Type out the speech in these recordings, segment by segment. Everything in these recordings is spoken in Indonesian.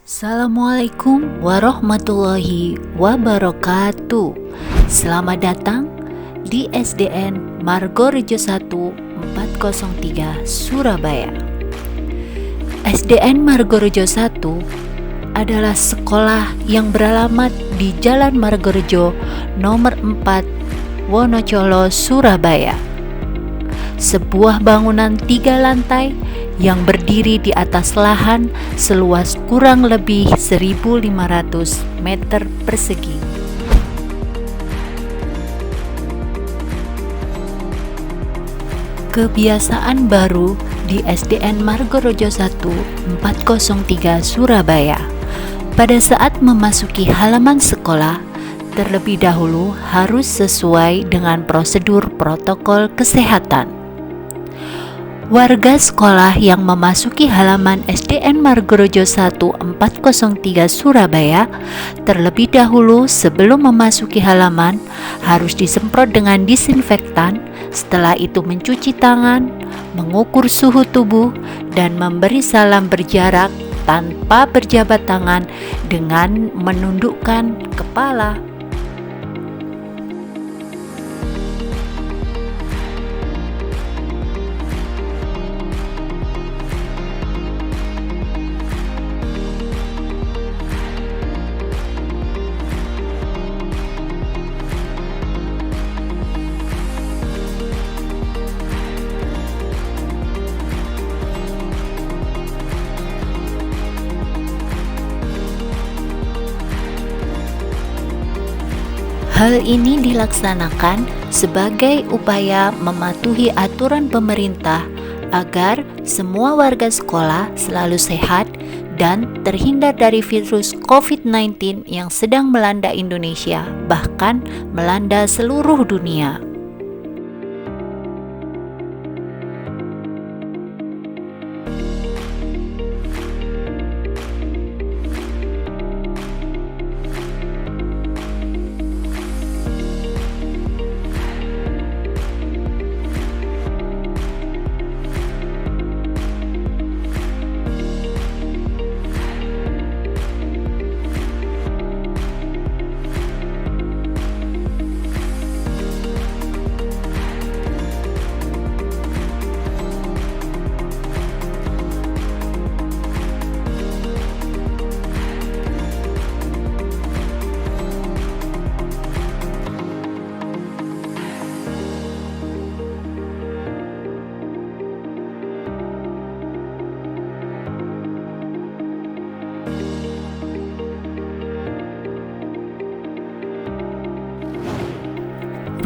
Assalamualaikum warahmatullahi wabarakatuh. Selamat datang di SDN Margorejo 1 403 Surabaya. SDN Margorejo 1 adalah sekolah yang beralamat di Jalan Margorejo nomor 4 Wonocolo, Surabaya. Sebuah bangunan 3 lantai yang berdiri di atas lahan seluas kurang lebih 1.500 meter persegi. Kebiasaan baru di SDN Margorejo 1 403 Surabaya. Pada saat memasuki halaman sekolah, terlebih dahulu harus sesuai dengan prosedur protokol kesehatan. Warga sekolah yang memasuki halaman SDN Margorejo 1 403 Surabaya terlebih dahulu sebelum memasuki halaman harus disemprot dengan disinfektan, setelah itu mencuci tangan, mengukur suhu tubuh, dan memberi salam berjarak tanpa berjabat tangan dengan menundukkan kepala. Hal ini dilaksanakan sebagai upaya mematuhi aturan pemerintah agar semua warga sekolah selalu sehat dan terhindar dari virus COVID-19 yang sedang melanda Indonesia, bahkan melanda seluruh dunia.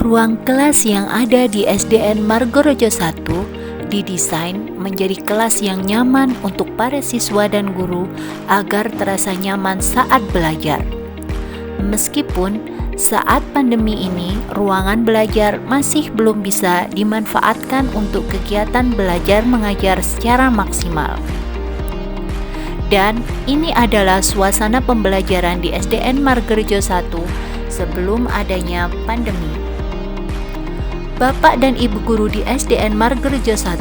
Ruang kelas yang ada di SDN Margorejo 1 didesain menjadi kelas yang nyaman untuk para siswa dan guru agar terasa nyaman saat belajar. Meskipun saat pandemi ini ruangan belajar masih belum bisa dimanfaatkan untuk kegiatan belajar mengajar secara maksimal. Dan ini adalah suasana pembelajaran di SDN Margorejo 1 sebelum adanya pandemi. Bapak dan Ibu guru di SDN Margorejo 1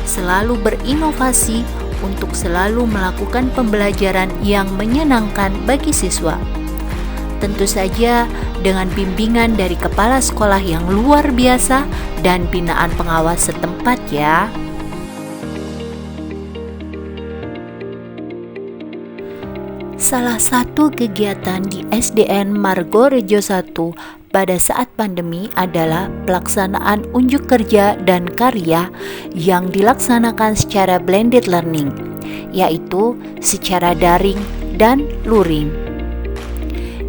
selalu berinovasi untuk selalu melakukan pembelajaran yang menyenangkan bagi siswa. Tentu saja dengan bimbingan dari kepala sekolah yang luar biasa dan binaan pengawas setempat ya. Salah satu kegiatan di SDN Margorejo 1 pada saat pandemi adalah pelaksanaan unjuk kerja dan karya yang dilaksanakan secara blended learning, yaitu secara daring dan luring.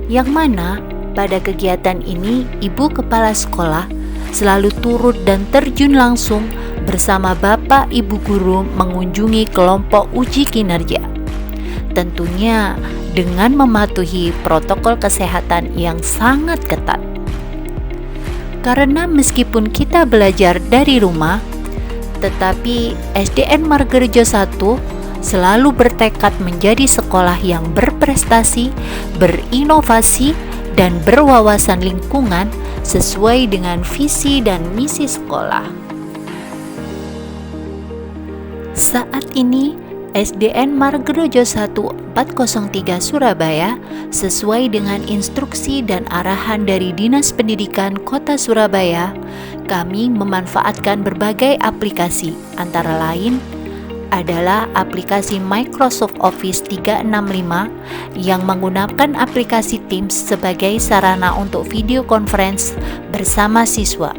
Yang mana pada kegiatan ini Ibu Kepala Sekolah selalu turut dan terjun langsung bersama Bapak Ibu Guru mengunjungi kelompok uji kinerja. Tentunya dengan mematuhi protokol kesehatan yang sangat ketat. Karena meskipun kita belajar dari rumah, tetapi SDN Margorejo 1 selalu bertekad menjadi sekolah yang berprestasi, berinovasi, dan berwawasan lingkungan sesuai dengan visi dan misi sekolah. Saat ini, SDN Margorejo 1 403 Surabaya sesuai dengan instruksi dan arahan dari Dinas Pendidikan Kota Surabaya, kami memanfaatkan berbagai aplikasi, antara lain adalah aplikasi Microsoft Office 365 yang menggunakan aplikasi Teams sebagai sarana untuk video conference bersama siswa.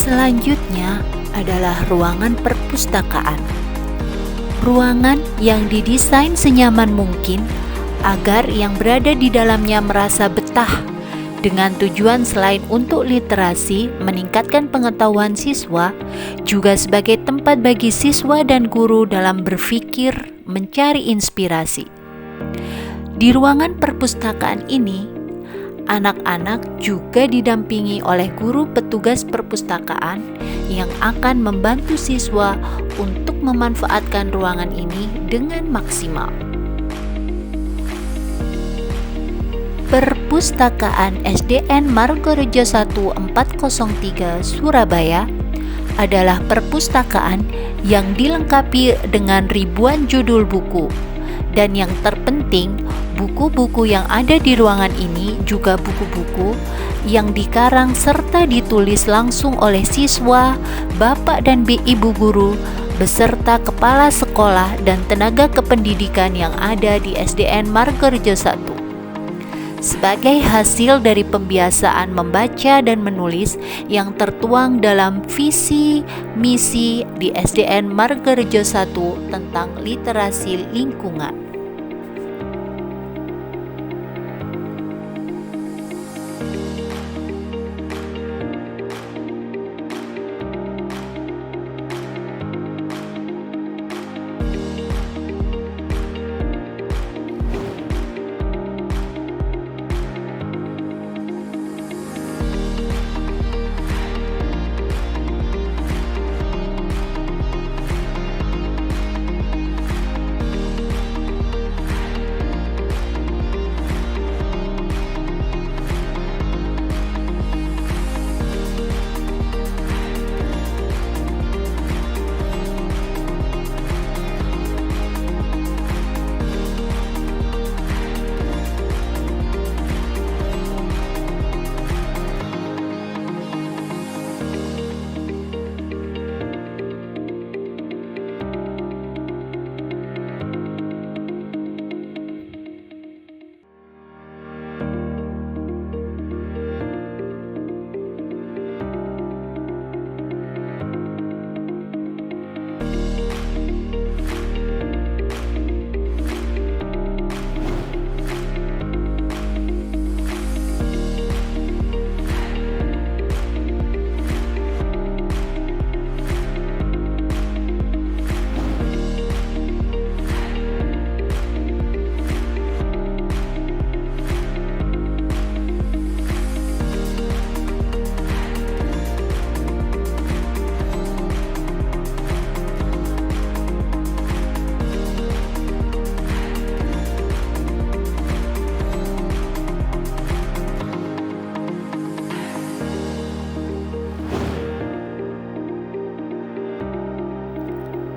Selanjutnya adalah ruangan perpustakaan. Ruangan yang didesain senyaman mungkin agar yang berada di dalamnya merasa betah, dengan tujuan selain untuk literasi, meningkatkan pengetahuan siswa, juga sebagai tempat bagi siswa dan guru dalam berpikir, mencari inspirasi. Di ruangan perpustakaan ini, anak-anak juga didampingi oleh guru petugas perpustakaan yang akan membantu siswa untuk memanfaatkan ruangan ini dengan maksimal. Perpustakaan SDN Margorejo 1 403 Surabaya adalah perpustakaan yang dilengkapi dengan ribuan judul buku, dan yang terpenting, buku-buku yang ada di ruangan ini juga buku-buku yang dikarang serta ditulis langsung oleh siswa, bapak dan ibu guru, beserta kepala sekolah dan tenaga kependidikan yang ada di SDN Margorejo 1. Sebagai hasil dari pembiasaan membaca dan menulis yang tertuang dalam visi misi di SDN Margorejo 1 tentang literasi lingkungan.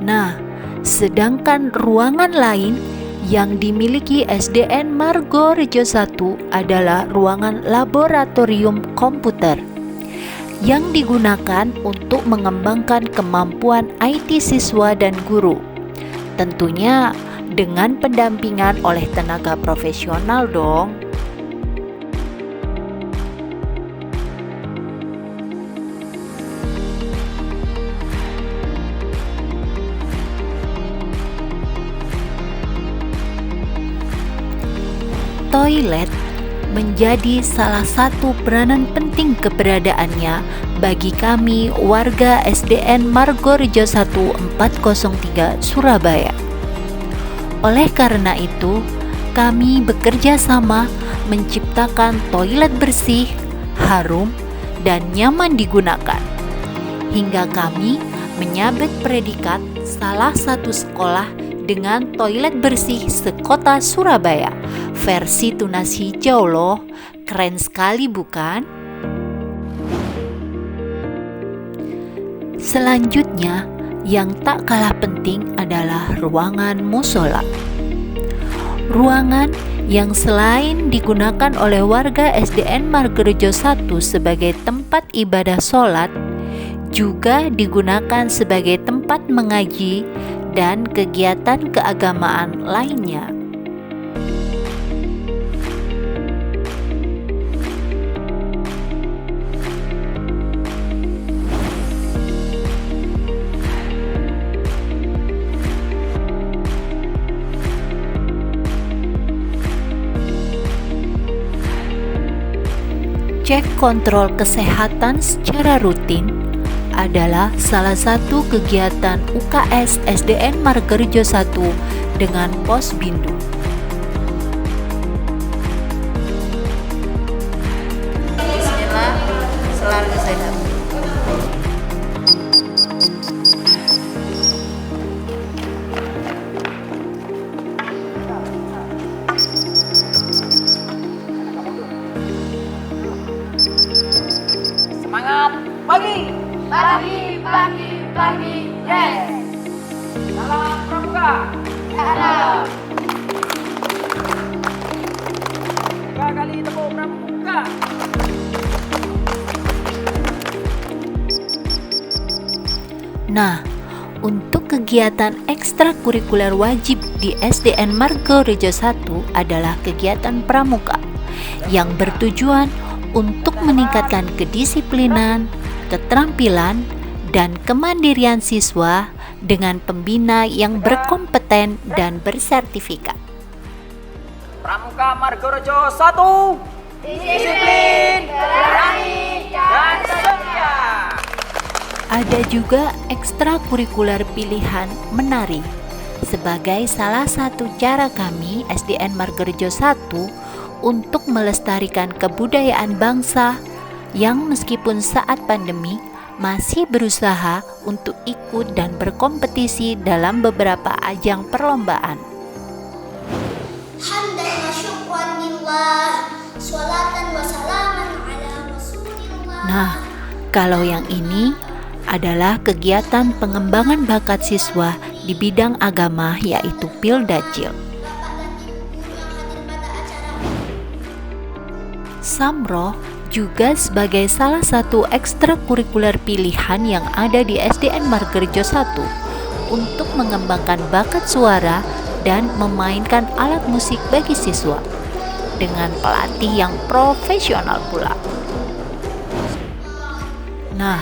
Nah, sedangkan ruangan lain yang dimiliki SDN Margorejo 1 adalah ruangan laboratorium komputer yang digunakan untuk mengembangkan kemampuan IT siswa dan guru. Tentunya dengan pendampingan oleh tenaga profesional dong. Toilet menjadi salah satu peranan penting keberadaannya bagi kami warga SDN Margorejo 1 403 Surabaya. Oleh karena itu, kami bekerja sama menciptakan toilet bersih, harum, dan nyaman digunakan. Hingga kami menyabet predikat salah satu sekolah dengan toilet bersih sekota Surabaya. Versi tunas hijau loh, keren sekali bukan? Selanjutnya, yang tak kalah penting adalah ruangan musola. Ruangan yang selain digunakan oleh warga SDN Margorejo 1 sebagai tempat ibadah sholat, juga digunakan sebagai tempat mengaji dan kegiatan keagamaan lainnya. Cek kontrol kesehatan secara rutin adalah salah satu kegiatan UKS SDN Margorejo 1 dengan Posbindu. Bismillah, selalu sehat. Semangat pagi! Pagi, yes! Salam pramuka! Salam! 3 kali tepuk pramuka! Nah, untuk kegiatan ekstrakurikuler wajib di SDN Margorejo 1 adalah kegiatan pramuka yang bertujuan untuk meningkatkan kedisiplinan, keterampilan, dan kemandirian siswa dengan pembina yang berkompeten dan bersertifikat. Pramuka Margorejo 1, disiplin, berani, dan setia. Ada juga ekstrakurikuler pilihan menari sebagai salah satu cara kami SDN Margorejo 1 untuk melestarikan kebudayaan bangsa yang meskipun saat pandemi masih berusaha untuk ikut dan berkompetisi dalam beberapa ajang perlombaan. Hamdan wa syukran lillah, sholatan wa salaman ala rasulillah. Nah, kalau yang ini adalah kegiatan pengembangan bakat siswa di bidang agama yaitu Pildacil. Samroh juga sebagai salah satu ekstrakurikuler pilihan yang ada di SDN Margorejo 1 untuk mengembangkan bakat suara dan memainkan alat musik bagi siswa dengan pelatih yang profesional pula. Nah,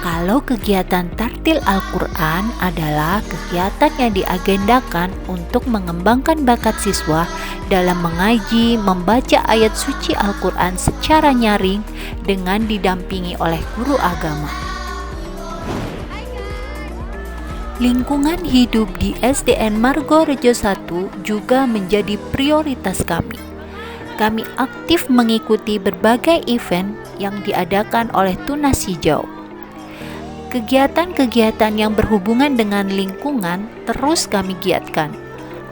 kalau kegiatan tartil Al-Quran adalah kegiatan yang diagendakan untuk mengembangkan bakat siswa dalam mengaji, membaca ayat suci Al-Quran secara nyaring dengan didampingi oleh guru agama. Lingkungan hidup di SDN Margorejo 1 juga menjadi prioritas kami. Kami aktif mengikuti berbagai event yang diadakan oleh Tunas Hijau. Kegiatan-kegiatan yang berhubungan dengan lingkungan terus kami giatkan,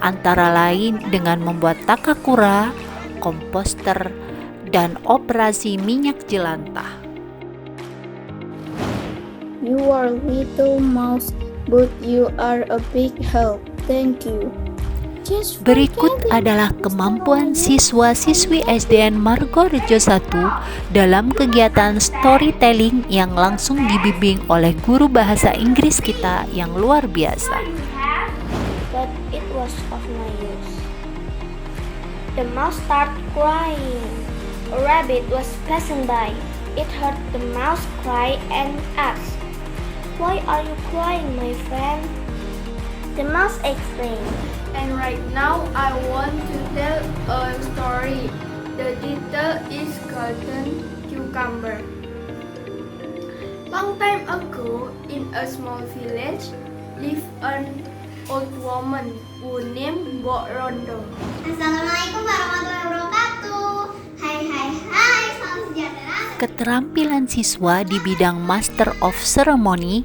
antara lain dengan membuat takakura, komposter, dan operasi minyak jelantah. You are little mouse, but you are a big help. Thank you. Berikut adalah kemampuan siswa-siswi SDN Margorejo 1 dalam kegiatan storytelling yang langsung dibimbing oleh guru bahasa Inggris kita yang luar biasa. But it was of no use. The mouse started crying. A rabbit was passing by. It heard the mouse cry and asked, "Why are you crying, my friend?" The mouse explained, "And right now I want to tell a story. The title is Golden Cucumber. Long time ago, in a small village, lived an old woman who named Mbok Rondo. Assalamualaikum warahmatullahi wabarakatuh. Keterampilan siswa di bidang Master of Ceremony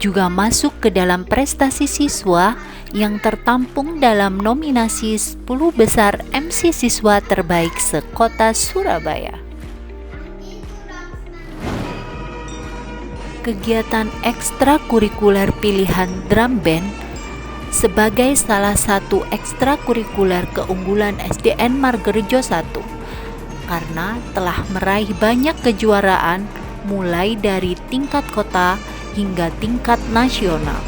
juga masuk ke dalam prestasi siswa yang tertampung dalam nominasi 10 besar MC siswa terbaik sekota Surabaya. Kegiatan ekstrakurikuler pilihan drum band sebagai salah satu ekstrakurikuler keunggulan SDN Margorejo 1 karena telah meraih banyak kejuaraan mulai dari tingkat kota hingga tingkat nasional.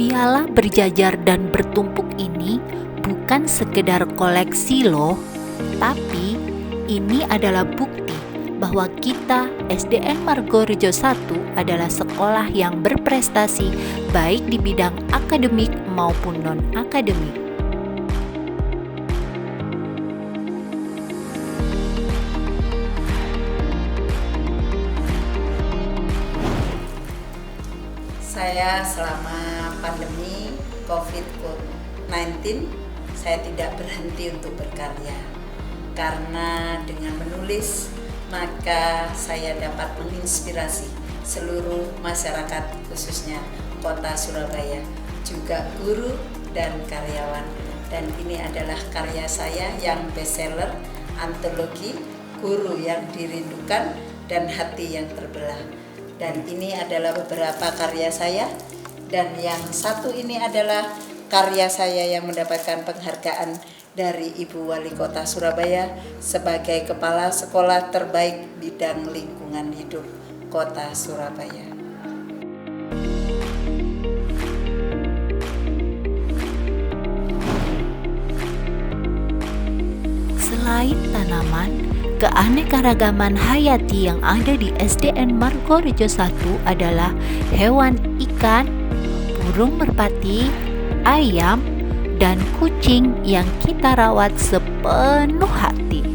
Piala berjajar dan bertumpuk ini bukan sekedar koleksi loh, tapi ini adalah bukti bahwa kita SDN Margorejo 1 adalah sekolah yang berprestasi baik di bidang akademik maupun non-akademik. Saya selama pandemi COVID-19 saya tidak berhenti untuk berkarya, karena dengan menulis maka saya dapat menginspirasi seluruh masyarakat, khususnya kota Surabaya, juga guru dan karyawan. Dan ini adalah karya saya yang bestseller, antologi Guru yang Dirindukan dan Hati yang Terbelah. Dan ini adalah beberapa karya saya, dan yang satu ini adalah karya saya yang mendapatkan penghargaan dari Ibu Wali Kota Surabaya sebagai Kepala Sekolah Terbaik Bidang Lingkungan Hidup Kota Surabaya. Selain tanaman, keanekaragaman hayati yang ada di SDN Margorejo 1 adalah hewan ikan, burung merpati, ayam, dan kucing yang kita rawat sepenuh hati.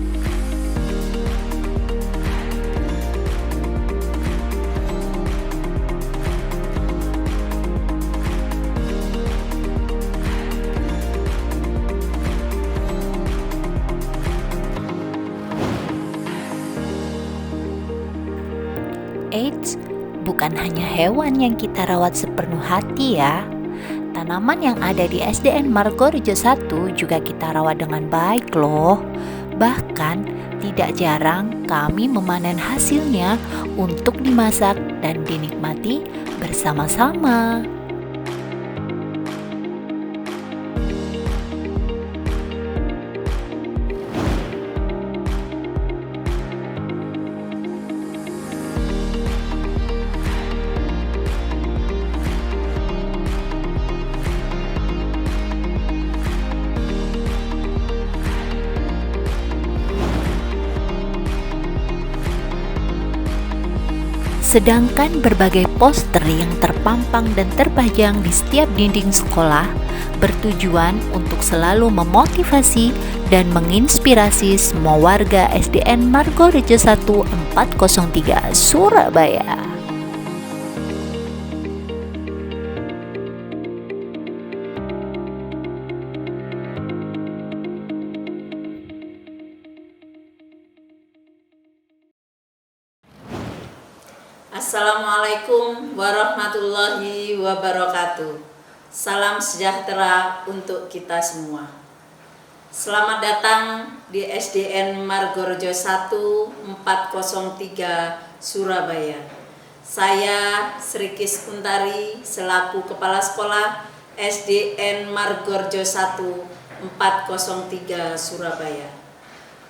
Eits, bukan hanya hewan yang kita rawat sepenuh hati ya. Tanaman yang ada di SDN Margorejo 1 juga kita rawat dengan baik loh. Bahkan tidak jarang kami memanen hasilnya untuk dimasak dan dinikmati bersama-sama. Sedangkan berbagai poster yang terpampang dan terpajang di setiap dinding sekolah bertujuan untuk selalu memotivasi dan menginspirasi semua warga SDN Margorejo 1 403 Surabaya. Assalamualaikum warahmatullahi wabarakatuh. Salam sejahtera untuk kita semua. Selamat datang di SDN Margorejo 1 403 Surabaya. Saya Sri Kis Kuntari selaku Kepala Sekolah SDN Margorejo 1 403 Surabaya.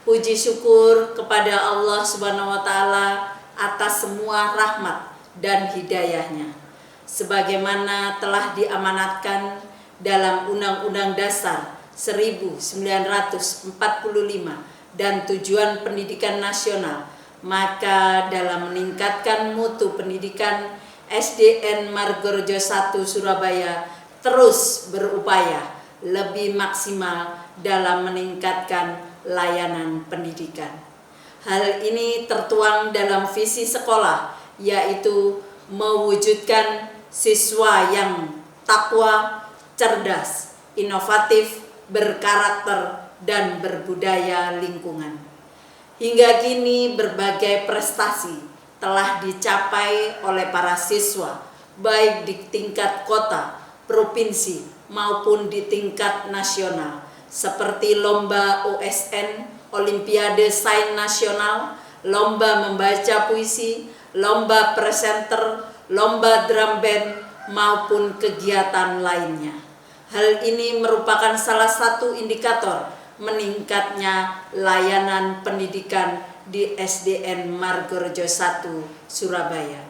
Puji syukur kepada Allah Subhanahu wa Ta'ala atas semua rahmat dan hidayahnya, sebagaimana telah diamanatkan dalam Undang-Undang Dasar 1945 dan Tujuan Pendidikan Nasional. Maka dalam meningkatkan mutu pendidikan, SDN Margorejo 1 Surabaya terus berupaya lebih maksimal dalam meningkatkan layanan pendidikan. Hal ini tertuang dalam visi sekolah, yaitu mewujudkan siswa yang takwa, cerdas, inovatif, berkarakter, dan berbudaya lingkungan. Hingga kini berbagai prestasi telah dicapai oleh para siswa, baik di tingkat kota, provinsi, maupun di tingkat nasional, seperti lomba OSN, Olimpiade Sains Nasional, lomba membaca puisi, lomba presenter, lomba drum band, maupun kegiatan lainnya. Hal ini merupakan salah satu indikator meningkatnya layanan pendidikan di SDN Margorejo 1, Surabaya.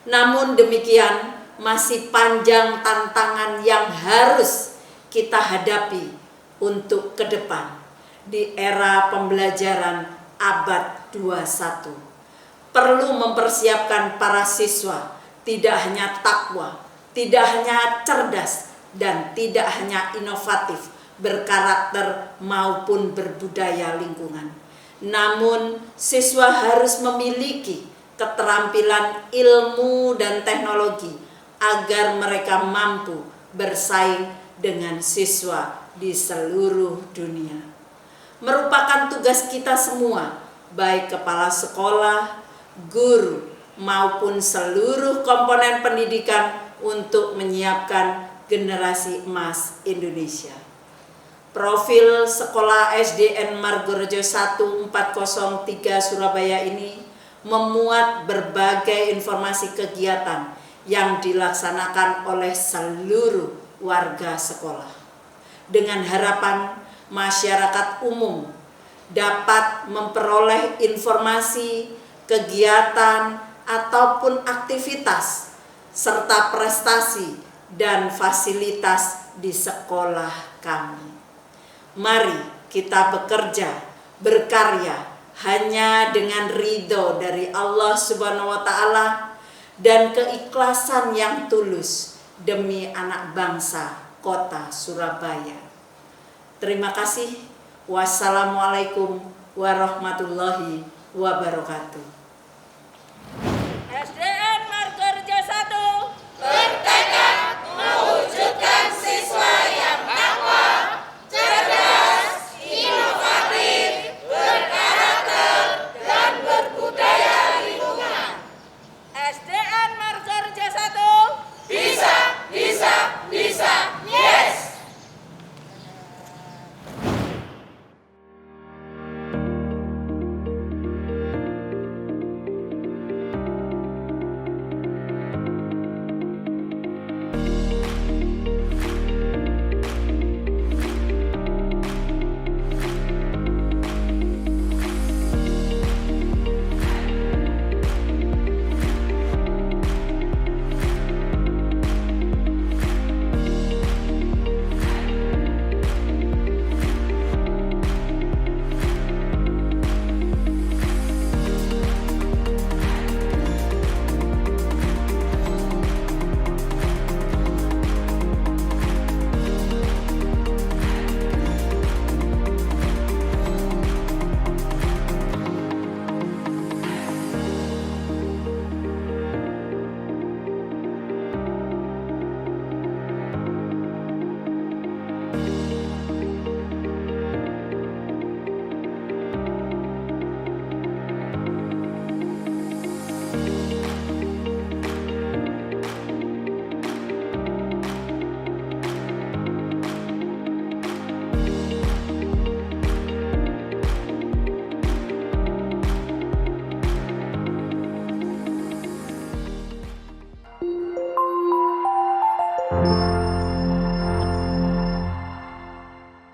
Namun demikian, masih panjang tantangan yang harus kita hadapi untuk ke depan di era pembelajaran abad 21. Perlu mempersiapkan para siswa tidak hanya takwa, tidak hanya cerdas, dan tidak hanya inovatif, berkarakter maupun berbudaya lingkungan. Namun siswa harus memiliki keterampilan ilmu dan teknologi agar mereka mampu bersaing dengan siswa di seluruh dunia. Merupakan tugas kita semua, baik kepala sekolah, guru, maupun seluruh komponen pendidikan untuk menyiapkan generasi emas Indonesia. Profil sekolah SDN Margorejo 1403 Surabaya ini memuat berbagai informasi kegiatan yang dilaksanakan oleh seluruh warga sekolah, dengan harapan masyarakat umum dapat memperoleh informasi, kegiatan, ataupun aktivitas, serta prestasi dan fasilitas di sekolah kami. Mari kita bekerja, berkarya hanya dengan ridho dari Allah Subhanahu wa Ta'ala dan keikhlasan yang tulus demi anak bangsa kota Surabaya. Terima kasih. Wassalamualaikum warahmatullahi wabarakatuh.